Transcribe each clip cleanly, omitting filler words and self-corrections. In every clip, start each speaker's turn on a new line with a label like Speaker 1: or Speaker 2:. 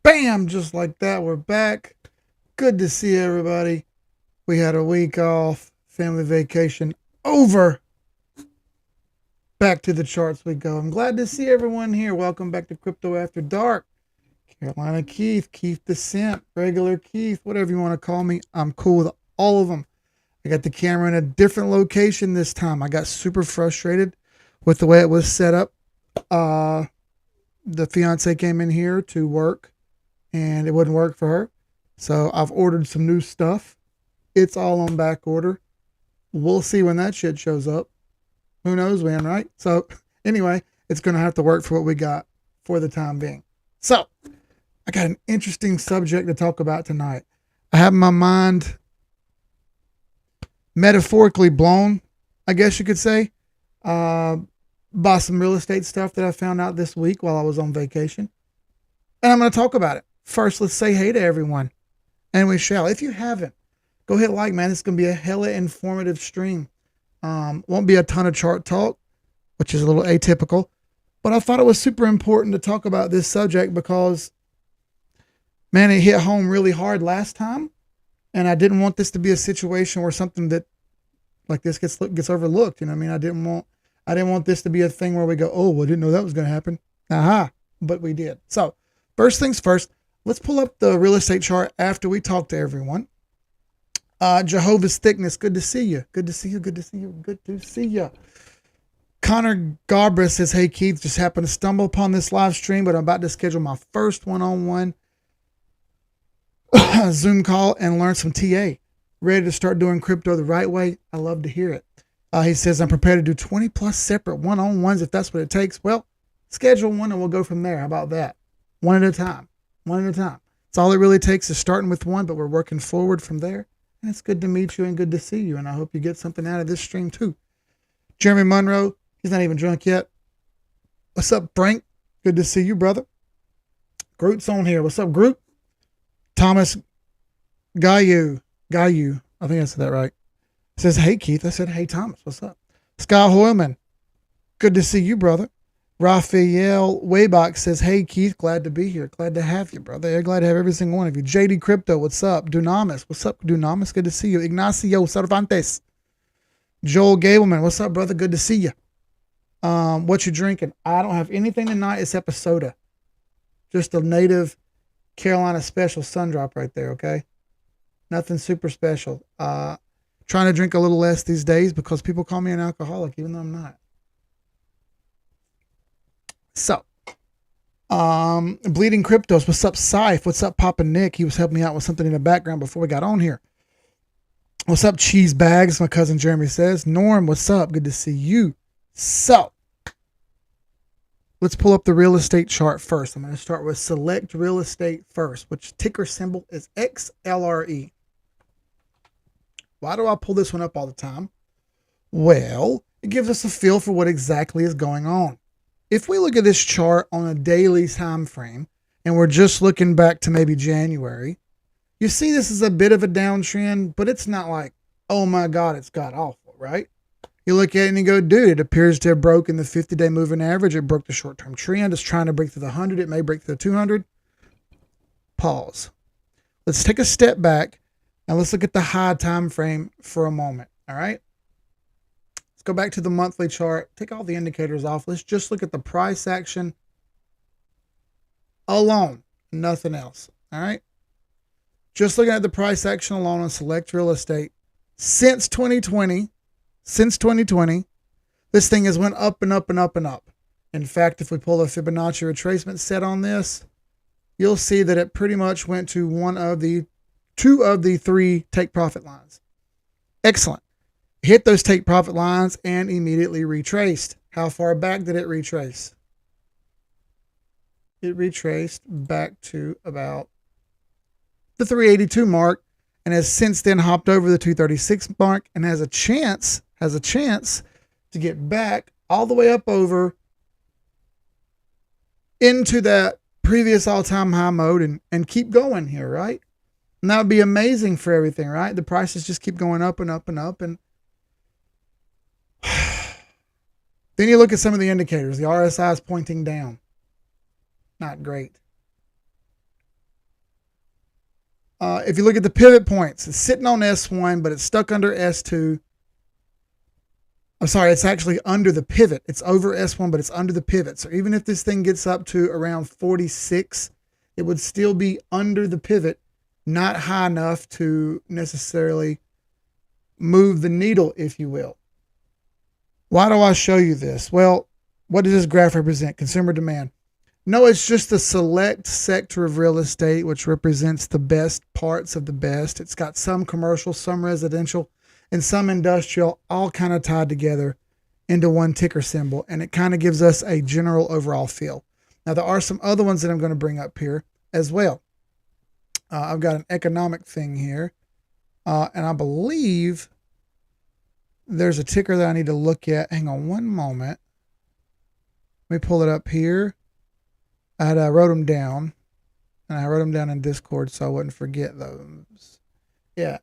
Speaker 1: Bam! Just like that, we're back. Good to see everybody. We had a week off, family vacation over. Back to the charts we go. I'm glad to see everyone here. Welcome back to Crypto After Dark. Carolina Keith, Keith the Simp, regular Keith, whatever you want to call me. I'm cool with all of them. I got the camera in a different location this time. I got super frustrated with the way it was set up. The fiance came in here to work and it wouldn't work for her. So I've ordered some new stuff. It's all on back order. We'll see when that shit shows up. Who knows when, right? So anyway, it's going to have to work for what we got for the time being. So I got an interesting subject to talk about tonight. I have my mind metaphorically blown, I guess you could say, by some real estate stuff that I found out this week while I was on vacation. And I'm going to talk about it. First, let's say hey to everyone. And we shall. If you haven't, go hit like, man. It's going to be a hella informative stream. Won't be a ton of chart talk, which is a little atypical. But I thought it was super important to talk about this subject because, man, it hit home really hard last time. And I didn't want this to be a situation where something that like this gets overlooked. You know what I mean? I didn't want this to be a thing where we go, oh, well, I didn't know that was going to happen. Aha. But we did. So first things first, let's pull up the real estate chart after we talk to everyone. Jehovah's Thickness, good to see you. Good to see you. Good to see you. Good to see you. Connor Garbra says, hey, Keith, just happened to stumble upon this live stream, but I'm about to schedule my first one-on-one Zoom call and learn some TA. Ready to start doing crypto the right way. I love to hear it. He says, I'm prepared to do 20 plus separate one-on-ones if that's what it takes. Well, schedule one and we'll go from there. How about that? One at a time. One at a time. It's all it really takes is starting with one, but we're working forward from there. And it's good to meet you and good to see you. And I hope you get something out of this stream too. Jeremy Monroe, he's not even drunk yet. What's up, Frank? Good to see you, brother. Groot's on here. What's up, Groot? Thomas Gayu, I think I said that right. Says, hey, Keith. I said, hey, Thomas, what's up? Sky Hoyleman, good to see you, brother. Raphael Waybach says, hey, Keith, glad to be here. Glad to have you, brother. Yeah, glad to have every single one of you. JD Crypto, what's up? Dunamis, what's up, Dunamis? Good to see you. Ignacio Cervantes. Joel Gableman, what's up, brother? Good to see you. What you drinking? I don't have anything tonight except a soda. Just a native Carolina special sun drop right there, okay? Nothing super special. Trying to drink a little less these days because people call me an alcoholic, even though I'm not. So, Bleeding Cryptos, what's up, Syfe? What's up, Papa Nick? He was helping me out with something in the background before we got on here. What's up, Cheese Bags? My cousin Jeremy says. Norm, what's up? Good to see you. So, let's pull up the real estate chart first. I'm going to start with Select Real Estate first, which ticker symbol is XLRE. Why do I pull this one up all the time? Well, it gives us a feel for what exactly is going on. If we look at this chart on a daily time frame, and we're just looking back to maybe January, you see this is a bit of a downtrend, but it's not like, oh my God, it's god awful, right? You look at it and you go, dude, it appears to have broken the 50-day moving average. It broke the short-term trend. It's trying to break through the 100. It may break through the 200. Pause. Let's take a step back and let's look at the high time frame for a moment, all right? Let's go back to the monthly chart. Take all the indicators off. Let's just look at the price action alone, nothing else. All right. Just looking at the price action alone on Select Real Estate since 2020, this thing has went up and up and up and up. In fact, if we pull a Fibonacci retracement set on this, you'll see that it pretty much went to two of the three take profit lines. Excellent. Hit those take profit lines and immediately retraced. How far back did it retrace? It retraced back to about the 382 mark and has since then hopped over the 236 mark and has a chance to get back all the way up over into that previous all-time high mode and keep going here, right? And that would be amazing for everything, right? The prices just keep going up and up and up. And then you look at some of the indicators. The RSI is pointing down. Not great. If you look at the pivot points, it's sitting on S1, but it's stuck under S2. I'm sorry, it's actually under the pivot. It's over S1, but it's under the pivot. So even if this thing gets up to around 46, it would still be under the pivot, not high enough to necessarily move the needle, if you will. Why do I show you this? Well, what does this graph represent? Consumer demand. No, it's just a select sector of real estate, which represents the best parts of the best. It's got some commercial, some residential, and some industrial, all kind of tied together into one ticker symbol. And it kind of gives us a general overall feel. Now, there are some other ones that I'm going to bring up here as well. I've got an economic thing here. And I believe there's a ticker that I need to look at. Hang on one moment. Let me pull it up here. I wrote them down. And I wrote them down in Discord so I wouldn't forget those. Yeah.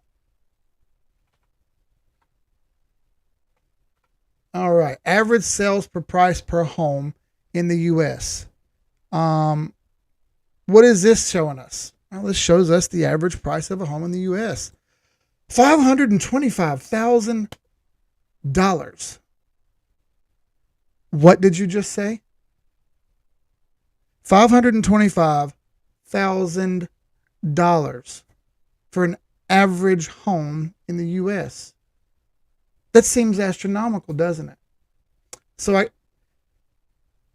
Speaker 1: All right. Average sales per price per home in the U.S. What is this showing us? Well, this shows us the average price of a home in the U.S. $525,000. What did you just say? $525,000 for an average home in the U.S. That seems astronomical, doesn't it? So I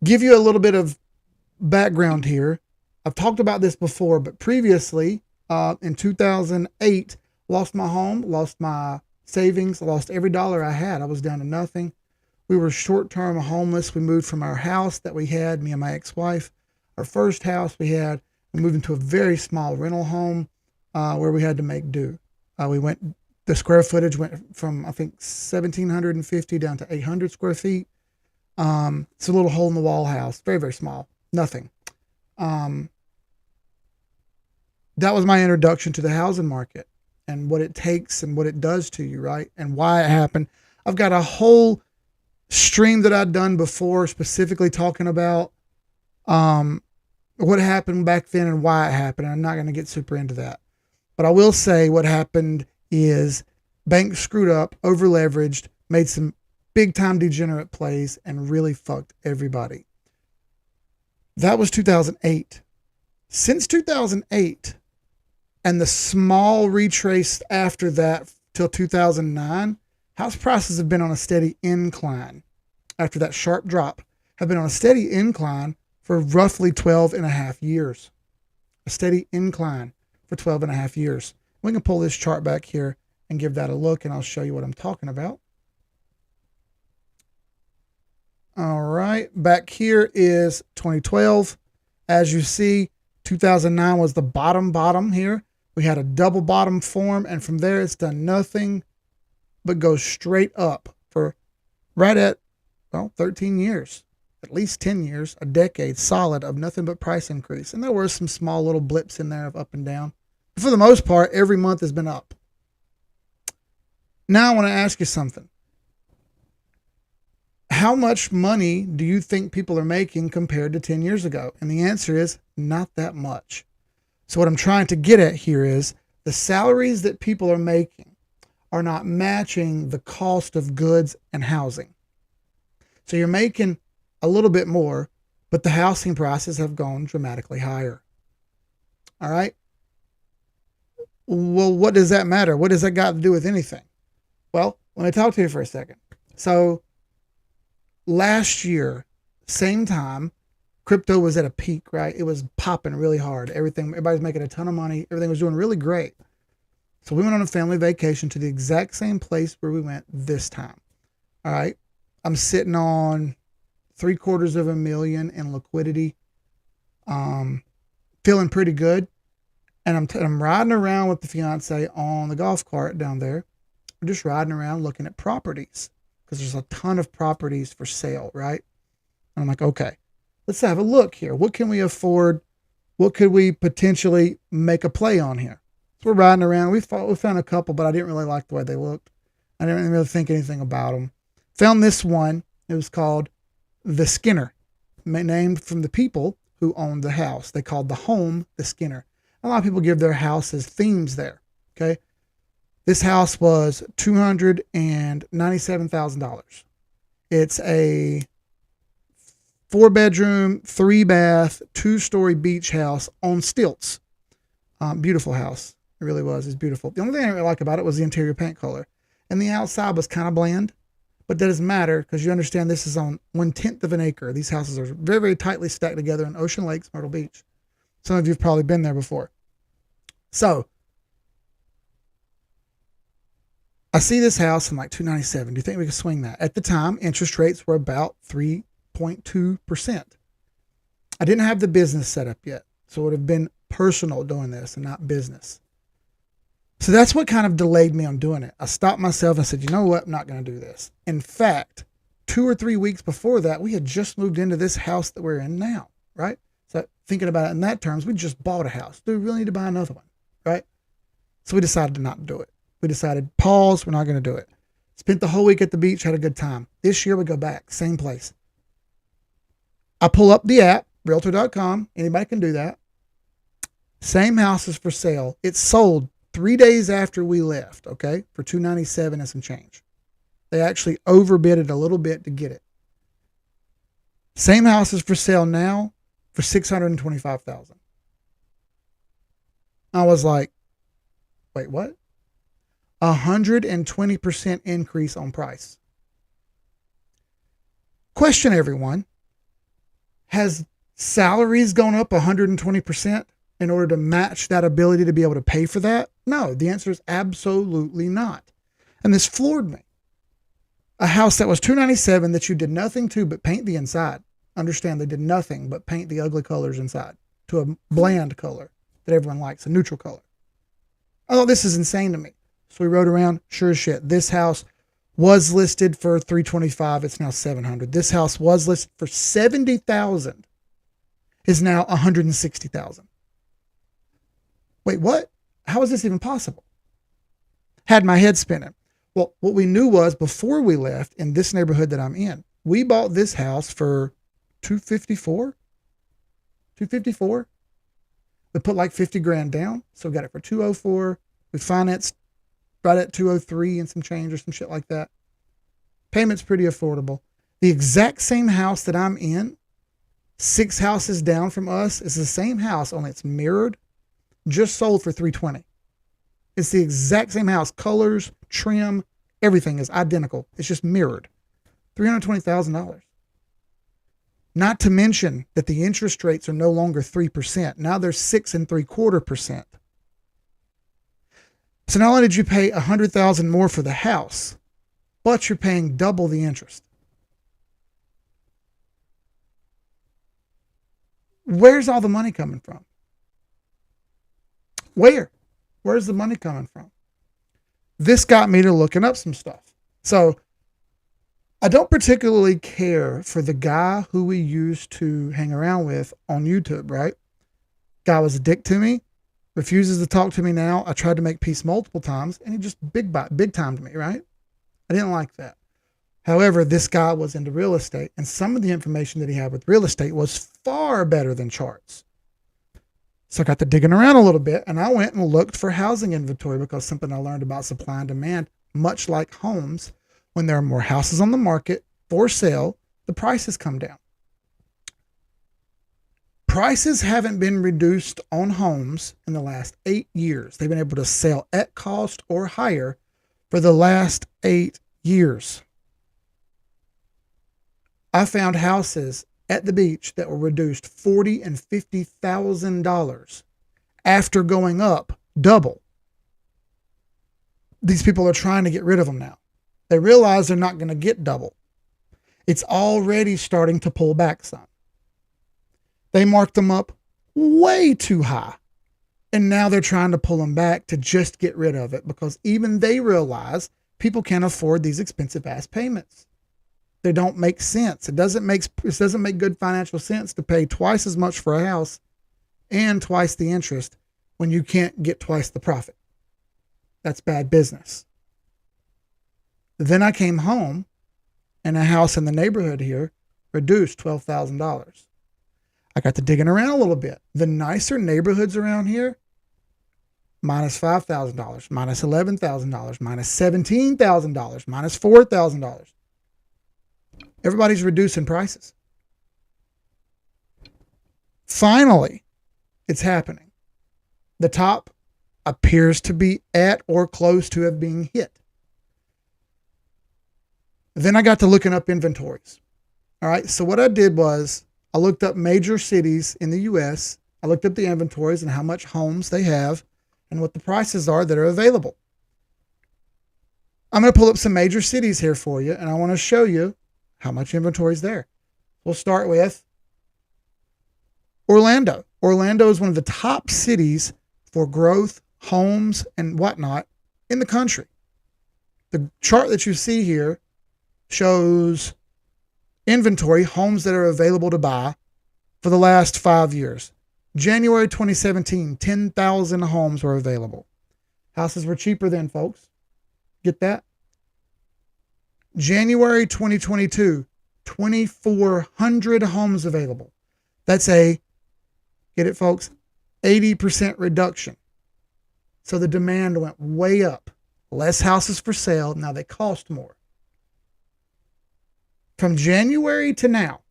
Speaker 1: give you a little bit of background here. I've talked about this before, but previously, in 2008, lost my home, lost my savings, lost every dollar I had. I was down to nothing. We were short-term homeless. We moved from our house that we had, me and my ex-wife. Our first house we moved into a very small rental home where we had to make do. The square footage went from, I think, 1,750 down to 800 square feet. It's a little hole in the wall house, very, very small, nothing. That was my introduction to the housing market and what it takes and what it does to you, right? And why it happened. I've got a whole stream that I'd done before, specifically talking about what happened back then and why it happened. And I'm not going to get super into that. But I will say what happened is banks screwed up, over leveraged, made some big time degenerate plays, and really fucked everybody. That was 2008. Since 2008 and the small retrace after that till 2009, house prices have been on a steady incline. After that sharp drop, have been on a steady incline for roughly 12 and a half years. A steady incline for 12 and a half years. We can pull this chart back here and give that a look, and I'll show you what I'm talking about. All right, back here is 2012. As you see, 2009 was the bottom here. We had a double bottom form, and from there it's done nothing but go straight up for right at, 13 years, at least 10 years, a decade solid of nothing but price increase. And there were some small little blips in there of up and down. But for the most part, every month has been up. Now I want to ask you something. How much money do you think people are making compared to 10 years ago? And the answer is not that much. So what I'm trying to get at here is the salaries that people are making are not matching the cost of goods and housing. So you're making a little bit more, but the housing prices have gone dramatically higher. All right. Well, what does that matter? What does that got to do with anything? Well, let me talk to you for a second. So last year, same time, crypto was at a peak, right? It was popping really hard. Everybody's making a ton of money. Everything was doing really great. So we went on a family vacation to the exact same place where we went this time. All right. I'm sitting on $750,000 in liquidity. Feeling pretty good. And I'm riding around with the fiance on the golf cart down there. We're just riding around looking at properties because there's a ton of properties for sale, right? And I'm like, okay, let's have a look here. What can we afford? What could we potentially make a play on here? So we're riding around. We found a couple, but I didn't really like the way they looked. I didn't really think anything about them. Found this one. It was called the Skinner, named from the people who owned the house. They called the home the Skinner. A lot of people give their houses themes there. Okay. This house was $297,000. It's a 4-bedroom, 3-bath, 2-story beach house on stilts. Beautiful house. It really was. It's beautiful. The only thing I didn't really like about it was the interior paint color. And the outside was kind of bland, but that doesn't matter because you understand this is on 1/10 of an acre. These houses are very, very tightly stacked together in Ocean Lakes, Myrtle Beach. Some of you have probably been there before. So I see this house. I'm like, 297. Do you think we can swing that? At the time, interest rates were about 3.2%. I didn't have the business set up yet, so it would have been personal doing this and not business. So that's what kind of delayed me on doing it. I stopped myself and said, you know what? I'm not going to do this. In fact, 2 or 3 weeks before that, we had just moved into this house that we're in now, right? So thinking about it in that terms, we just bought a house. Do we really need to buy another one, right? So we decided to not do it. We decided, pause, we're not going to do it. Spent the whole week at the beach, had a good time. This year we go back, same place. I pull up the app, realtor.com. Anybody can do that. Same house is for sale. It sold 3 days after we left, okay, for $297 and some change. They actually overbid it a little bit to get it. Same house is for sale now for $625,000. I was like, wait, what? 120% increase on price. Question, everyone. Has salaries gone up 120% in order to match that ability to be able to pay for that? No, the answer is absolutely not. And this floored me. A house that was $297 that you did nothing to but paint the inside. Understand, they did nothing but paint the ugly colors inside to a bland color that everyone likes, a neutral color. I thought, this is insane to me. So we rode around, sure as shit. This house was listed for $325. It's now $700. This house was listed for $70,000. Is now $160,000. Wait, what? How is this even possible? Had my head spinning. Well, what we knew was before we left in this neighborhood that I'm in, we bought this house for $254. $254. We put like 50 grand down. So we got it for $204. We financed right at $203 and some change or some shit like that. Payment's pretty affordable. The exact same house that I'm in, 6 houses down from us, is the same house, only it's mirrored, just sold for $320. It's the exact same house. Colors, trim, everything is identical. It's just mirrored. $320,000. Not to mention that the interest rates are no longer 3%. Now they're 6.75%. So not only did you pay $100,000 more for the house, but you're paying double the interest. Where's all the money coming from? Where's the money coming from? This got me to looking up some stuff. So I don't particularly care for the guy who we used to hang around with on YouTube, right? Guy was a dick to me, refuses to talk to me now. I tried to make peace multiple times and he just big timed me, right? I didn't like that. However, this guy was into real estate and some of the information that he had with real estate was far better than charts. So I got to digging around a little bit and I went and looked for housing inventory because something I learned about supply and demand, much like homes, when there are more houses on the market for sale, the prices come down. Prices haven't been reduced on homes in the last 8 years. They've been able to sell at cost or higher for the last 8 years. I found houses at the beach that were reduced $40,000 and $50,000 after going up double. These people are trying to get rid of them now. They realize they're not going to get double. It's already starting to pull back some. They marked them up way too high. And now they're trying to pull them back to just get rid of it because even they realize people can't afford these expensive ass payments. They don't make sense. It doesn't make good financial sense to pay twice as much for a house and twice the interest when you can't get twice the profit. That's bad business. Then I came home and a house in the neighborhood here reduced $12,000. I got to digging around a little bit. The nicer neighborhoods around here minus $5,000, minus $11,000, minus $17,000, minus $4,000. Everybody's reducing prices. Finally, it's happening. The top appears to be at or close to have being hit. Then I got to looking up inventories. All right. So what I did was I looked up major cities in the U.S. I looked up the inventories and how much homes they have and what the prices are that are available. I'm going to pull up some major cities here for you, and I want to show you how much inventory is there. We'll start with Orlando. Orlando is one of the top cities for growth, homes, and whatnot in the country. The chart that you see here shows inventory, homes that are available to buy for the last 5 years. January 2017, 10,000 homes were available. Houses were cheaper then, folks. Get that? January 2022, 2,400 homes available. That's a, get it, folks, 80% reduction. So the demand went way up. Less houses for sale. Now they cost more. From January to now,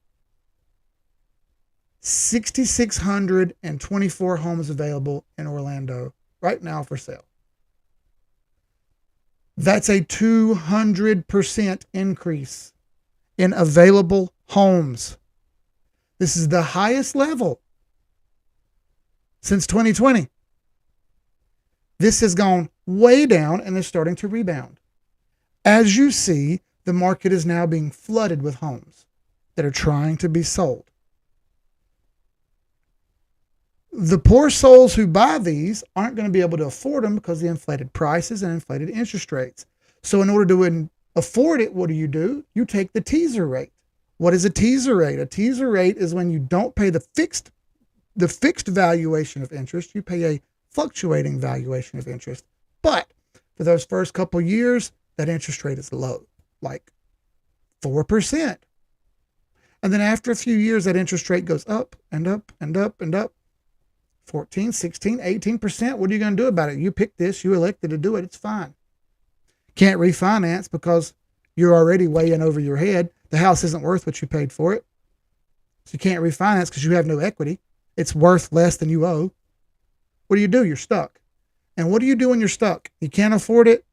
Speaker 1: 6,624 homes available in Orlando right now for sale. That's a 200% increase in available homes. This is the highest level since 2020. This has gone way down and is starting to rebound. As you see, the market is now being flooded with homes that are trying to be sold. The poor souls who buy these aren't going to be able to afford them because of the inflated prices and inflated interest rates. So in order to afford it, what do? You take the teaser rate. What is a teaser rate? A teaser rate is when you don't pay the fixed valuation of interest. You pay a fluctuating valuation of interest. But for those first couple years, that interest rate is low, like 4%. And then after a few years, that interest rate goes up and up and up and up. 14, 16, 18%. What are you going to do about it? You picked this, you elected to do it. It's fine. Can't refinance because you're already way in over your head. The house isn't worth what you paid for it. So you can't refinance because you have no equity. It's worth less than you owe. What do? You're stuck. And what do you do when you're stuck? You can't afford it.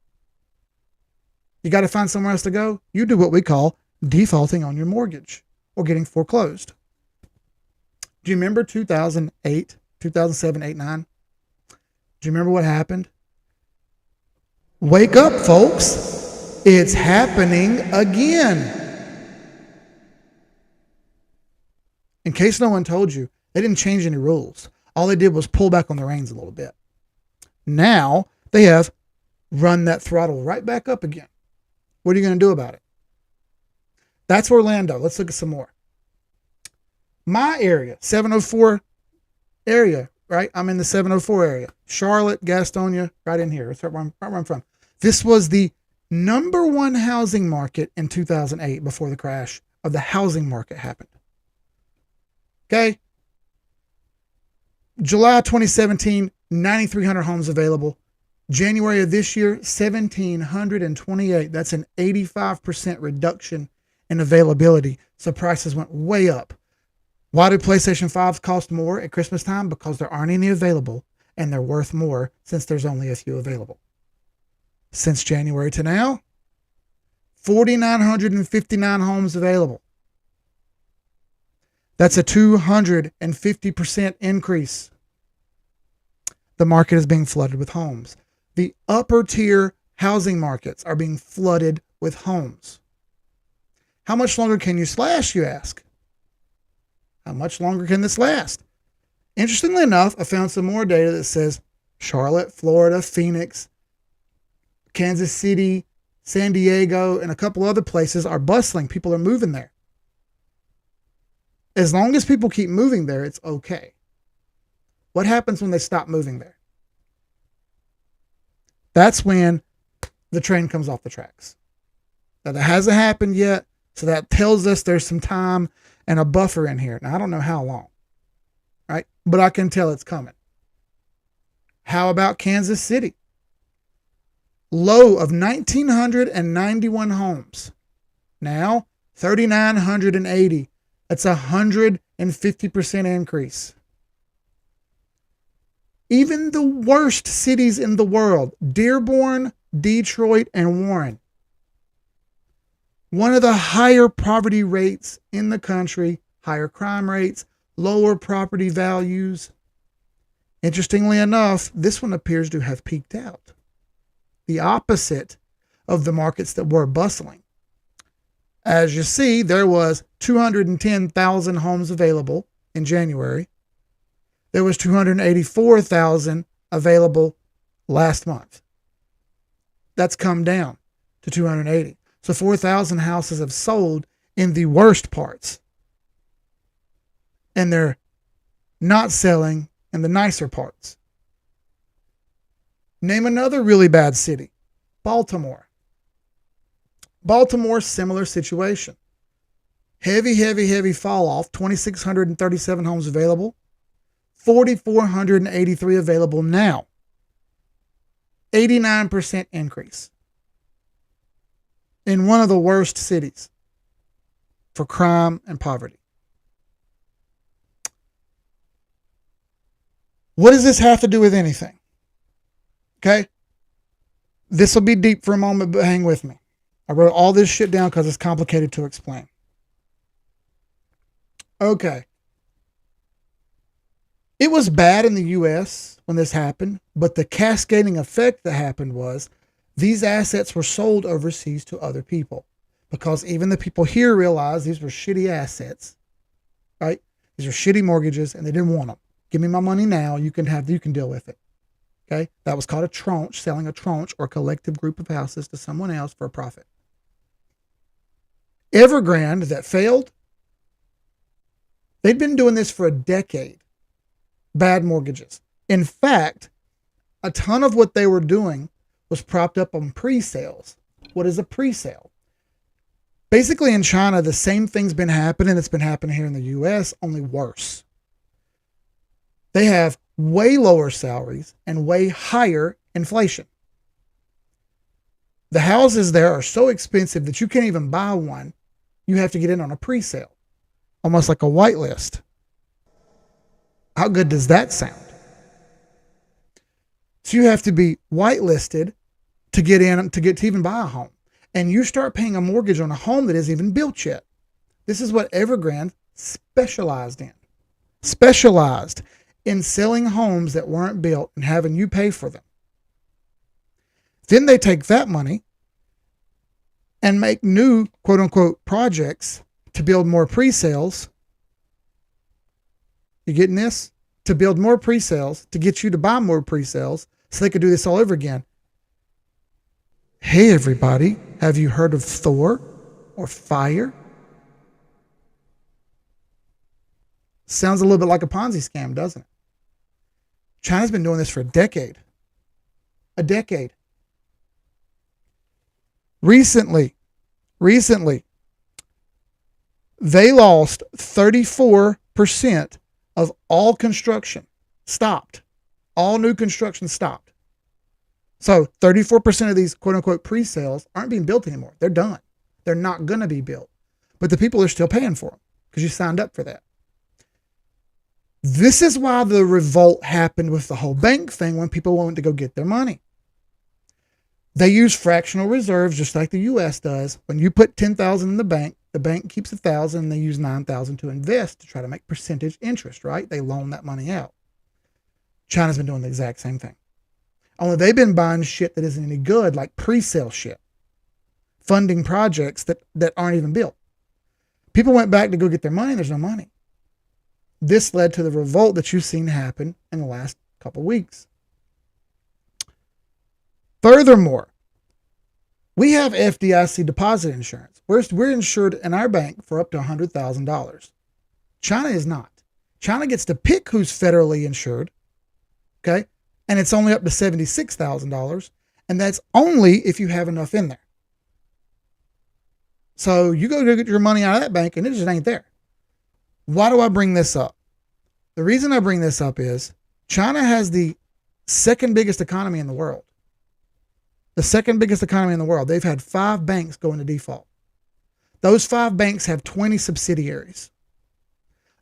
Speaker 1: You got to find somewhere else to go. You do what we call defaulting on your mortgage or getting foreclosed. Do you remember 2008? 2007, 8, 9. Do you remember what happened? Wake up, folks. It's happening again. In case no one told you, they didn't change any rules. All they did was pull back on the reins a little bit. Now they have run that throttle right back up again. What are you going to do about it? That's Orlando. Let's look at some more. My area, 704 area, right? I'm in the 704 area. Charlotte, Gastonia, right in here. That's right where I'm from. This was the number one housing market in 2008 before the crash of the housing market happened. Okay. July 2017, 9,300 homes available. January of this year, 1,728. That's an 85% reduction in availability. So prices went way up. Why do PlayStation 5s cost more at Christmas time? Because there aren't any available and they're worth more since there's only a few available. Since January to now, 4,959 homes available. That's a 250% increase. The market is being flooded with homes. The upper tier housing markets are being flooded with homes. How much longer can you slash, you ask? How much longer can this last? Interestingly enough, I found some more data that says Charlotte, Florida, Phoenix, Kansas City, San Diego, and a couple other places are bustling. People are moving there. As long as people keep moving there, it's okay. What happens when they stop moving there? That's when the train comes off the tracks. Now, that hasn't happened yet, so that tells us there's some time and a buffer in here. Now, I don't know how long, right? But I can tell it's coming. How about Kansas City? Low of 1,991 homes. Now 3,980. That's a 150% increase. Even the worst cities in the world, Dearborn, Detroit, and Warren, one of the higher poverty rates in the country, higher crime rates, lower property values. Interestingly enough, this one appears to have peaked out. The opposite of the markets that were bustling. As you see, there was 210,000 homes available in January. There was 284,000 available last month. That's come down to 280. So 4,000 houses have sold in the worst parts. And they're not selling in the nicer parts. Name another really bad city. Baltimore. Baltimore, similar situation. Heavy fall off. 2,637 homes available. 4,483 available now. 89% increase. In one of the worst cities for crime and poverty. What does this have to do with anything? Okay? This will be deep for a moment, but hang with me. I wrote all this shit down because it's complicated to explain. Okay. It was bad in the U.S. when this happened, but the cascading effect that happened was these assets were sold overseas to other people because even the people here realized these were shitty assets, right? These are shitty mortgages and they didn't want them. Give me my money now. You can deal with it. Okay. That was called a tranche, selling a tranche or collective group of houses to someone else for a profit. Evergrande that failed, they'd been doing this for a decade. Bad mortgages. In fact, a ton of what they were doing was propped up on pre-sales. What is a pre-sale? Basically in China, the same thing's been happening that's been happening here in the US, only worse. They have way lower salaries and way higher inflation. The houses there are so expensive that you can't even buy one. You have to get in on a pre-sale, almost like a whitelist. How good does that sound? So you have to be whitelisted to get in, to even buy a home. And you start paying a mortgage on a home that isn't even built yet. This is what Evergrande specialized in. Specialized in selling homes that weren't built and having you pay for them. Then they take that money and make new, quote unquote, projects to build more pre-sales. You getting this? To build more pre-sales, to get you to buy more pre-sales so they could do this all over again. Hey, everybody, have you heard of THOR or fire? Sounds a little bit like a Ponzi scam, doesn't it? China's been doing this for a decade. A decade. Recently, they lost 34% of all construction. Stopped. All new construction stopped. So 34% of these quote unquote pre-sales aren't being built anymore. They're done. They're not going to be built. But the people are still paying for them because you signed up for that. This is why the revolt happened with the whole bank thing when people wanted to go get their money. They use fractional reserves just like the U.S. does. When you put $10,000 in the bank keeps $1,000 and they use $9,000 to invest to try to make percentage interest, right? They loan that money out. China's been doing the exact same thing. Only they've been buying shit that isn't any good, like pre-sale shit. Funding projects that aren't even built. People went back to go get their money and there's no money. This led to the revolt that you've seen happen in the last couple weeks. Furthermore, we have FDIC deposit insurance. We're insured in our bank for up to $100,000. China is not. China gets to pick who's federally insured, okay? And it's only up to $76,000, and that's only if you have enough in there. So you go to get your money out of that bank, and it just ain't there. Why do I bring this up? The reason I bring this up is China has the Second biggest economy in the world. The second biggest economy in the world. They've had 5 banks go into default. Those 5 banks have 20 subsidiaries.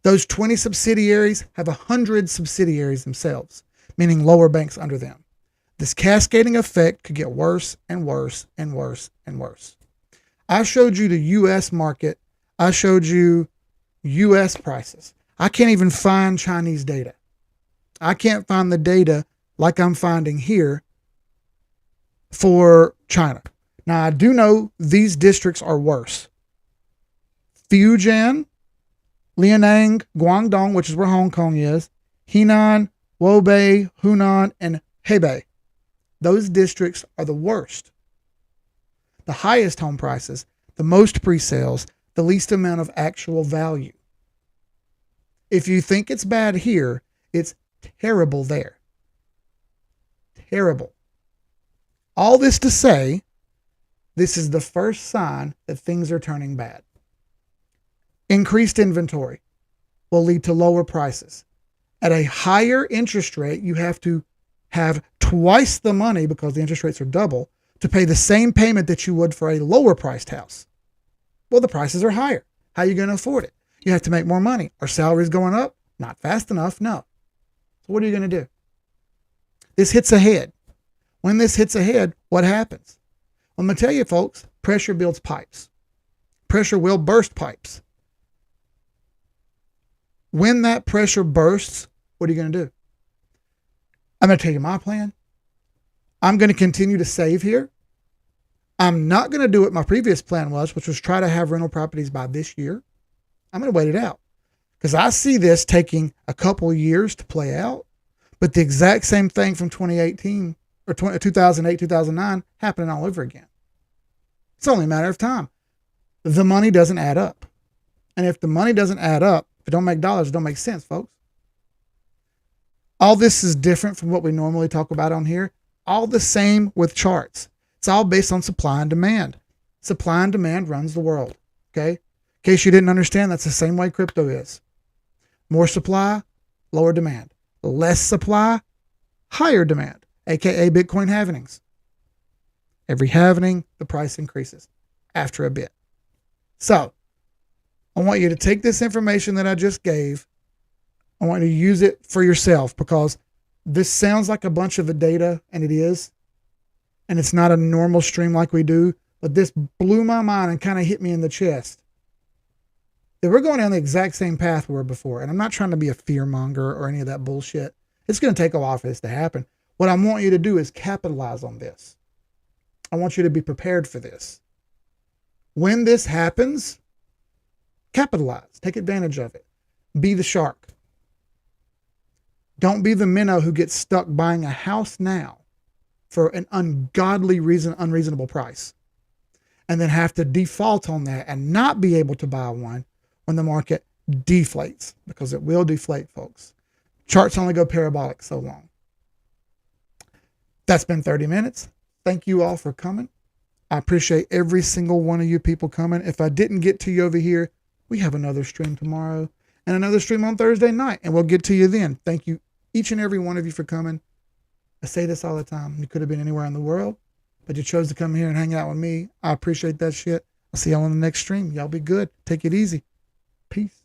Speaker 1: Those 20 subsidiaries have 100 subsidiaries themselves, meaning lower banks under them. This cascading effect could get worse and worse and worse and worse. I showed you the U.S. market. I showed you U.S. prices. I can't even find Chinese data. I can't find the data like I'm finding here for China. Now, I do know these districts are worse. Fujian, Liaoning, Guangdong, which is where Hong Kong is, Henan, Hubei, Hunan, and Hebei. Those districts are the worst. The highest home prices, the most pre-sales, the least amount of actual value. If you think it's bad here, it's terrible there. Terrible. All this to say, this is the first sign that things are turning bad. Increased inventory will lead to lower prices. At a higher interest rate, you have to have twice the money, because the interest rates are double, to pay the same payment that you would for a lower priced house. Well, the prices are higher. How are you going to afford it? You have to make more money. Are salaries going up? Not fast enough, no. So what are you going to do? This hits ahead. When this hits ahead, what happens? Well, I'm going to tell you, folks, pressure builds pipes. Pressure will burst pipes. When that pressure bursts, what are you going to do? I'm going to tell you my plan. I'm going to continue to save here. I'm not going to do what my previous plan was, which was try to have rental properties by this year. I'm going to wait it out because I see this taking a couple of years to play out, but the exact same thing from 2018 or 2008, 2009 happening all over again. It's only a matter of time. The money doesn't add up. And if the money doesn't add up, if it don't make dollars, it don't make sense, folks. All this is different from what we normally talk about on here. All the same with charts. It's all based on supply and demand. Supply and demand runs the world. Okay? In case you didn't understand, that's the same way crypto is. More supply, lower demand. Less supply, higher demand, aka Bitcoin halvenings. Every halvening, the price increases after a bit. So, I want you to take this information that I just gave. I want you to use it for yourself, because this sounds like a bunch of the data, and it is. And it's not a normal stream like we do, but this blew my mind and kind of hit me in the chest. That we're going down the exact same path we were before. And I'm not trying to be a fear monger or any of that bullshit. It's going to take a while for this to happen. What I want you to do is capitalize on this. I want you to be prepared for this. When this happens, capitalize. Take advantage of it. Be the shark. Don't be the minnow who gets stuck buying a house now for an ungodly unreasonable price, and then have to default on that and not be able to buy one when the market deflates, because it will deflate, folks. Charts only go parabolic so long. That's been 30 minutes. Thank you all for coming. I appreciate every single one of you people coming. If I didn't get to you over here, we have another stream tomorrow and another stream on Thursday night, and we'll get to you then. Thank you, each and every one of you, for coming. I say this all the time. You could have been anywhere in the world, but you chose to come here and hang out with me. I appreciate that shit. I'll see y'all on the next stream. Y'all be good. Take it easy. Peace.